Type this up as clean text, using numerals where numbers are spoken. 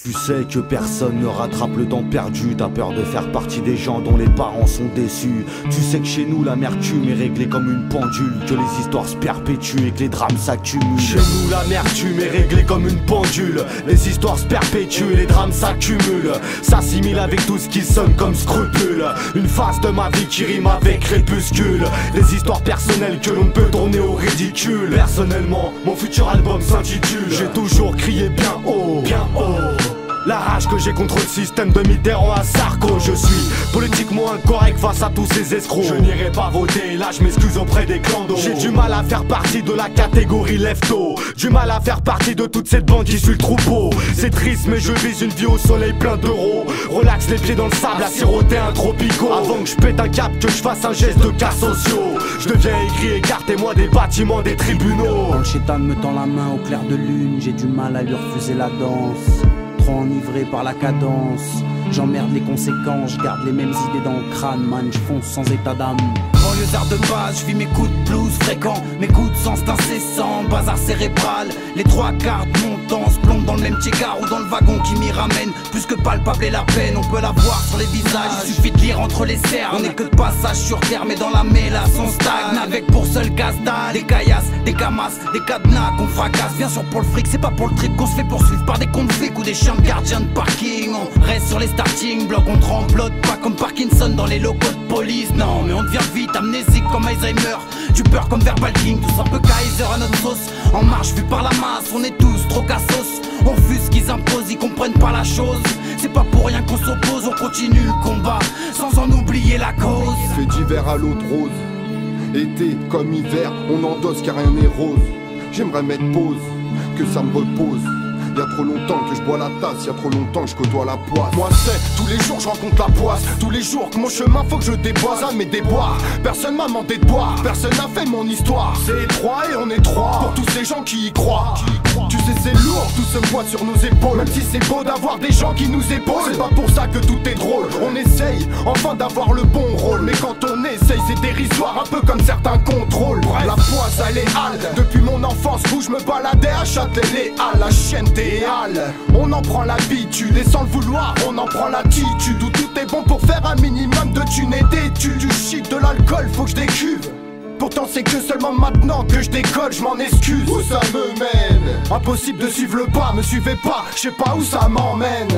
Tu sais que personne ne rattrape le temps perdu. T'as peur de faire partie des gens dont les parents sont déçus. Tu sais que chez nous l'amertume est réglée comme une pendule, que les histoires se perpétuent et que les drames s'accumulent. Chez nous l'amertume est réglée comme une pendule, les histoires se perpétuent et les drames s'accumulent. S'assimile avec tout ce qui sonne comme scrupule. Une phase de ma vie qui rime avec crépuscule. Les histoires personnelles que l'on peut tourner au ridicule. Personnellement, mon futur album s'intitule J'ai toujours crié bien haut, bien haut. La rage que j'ai contre le système de Mitterrand à Sarko. Je suis politiquement incorrect face à tous ces escrocs. Je n'irai pas voter, là je m'excuse auprès des clandos. J'ai du mal à faire partie de la catégorie lefto. Du mal à faire partie de toute cette bande qui suit le troupeau. C'est triste mais je vise une vie au soleil plein d'euros. Relaxe les pieds dans le sable à siroter un tropico. Avant que je pète un cap, que je fasse un geste de cas sociaux. Je deviens aigri, écartez-moi des bâtiments, des tribunaux. Quand le chétan me tend la main au clair de lune, j'ai du mal à lui refuser la danse. Trop enivré par la cadence, j'emmerde les conséquences, je garde les mêmes idées dans le crâne, man, je fonce sans état d'âme. Banlieusard de base, je vis mes coups de blues fréquents, mes coups de sens incessants, bazar cérébral. Les trois quarts de mon temps se plombent dans le même tiécar ou dans le wagon qui m'y ramène. Plus que palpable et la peine, on peut la voir sur les visages, il suffit de lire entre les cernes. On n'est que de passage sur terre, mais dans la mélasse on stagne. Avec pour seul casse-dalle, des caillasses, des camasses, des cadenas qu'on fracasse. Bien sûr pour le fric, c'est pas pour le trip qu'on se fait poursuivre par des comptes flics ou des chiens de gardien de parking. On reste sur les starting blocks, on tremblote pas comme Parkinson dans les locaux de police. Non mais on devient vite amnésique comme Alzheimer, du peur comme Verbal King. Tous un peu Kaiser à notre sauce, en marche vu par la masse. On est tous trop cassos, on refuse ce qu'ils imposent, ils comprennent pas la chose. C'est pas pour rien qu'on s'oppose, on continue le combat sans en oublier la cause. Fait d'hiver à l'eau de rose, été comme hiver, on endosse car rien n'est rose. J'aimerais mettre pause, que ça me repose. Y'a trop longtemps que je bois la tasse, y'a trop longtemps que je côtoie la poisse. Moi c'est, tous les jours je rencontre la poisse. Tous les jours que mon chemin faut que je déboise à mes déboires. Personne m'a demandé de boire, personne n'a fait mon histoire. C'est étroit et on est trois, pour tous ces gens qui y croient. Tu sais c'est lourd, tout ce poids sur nos épaules. Même si c'est beau d'avoir des gens qui nous épaulent, c'est pas pour ça que tout est drôle. On essaye enfin d'avoir le bon rôle, mais quand on essaye c'est dérisoire, un peu comme certains contrôles. Bref, la poisse elle est halte, depuis mon enfance où je me baladais à Châtelet-Les-Halles. La chienne on en prend l'habitude et sans le vouloir on en prend l'attitude. Où tout est bon pour faire un minimum de thunes et d'études. Du shit, de l'alcool, faut que je décuve. Pourtant c'est que seulement maintenant que je décolle, je m'en excuse. Où ça me mène? Impossible de suivre le pas, me suivez pas, je sais pas où ça m'emmène.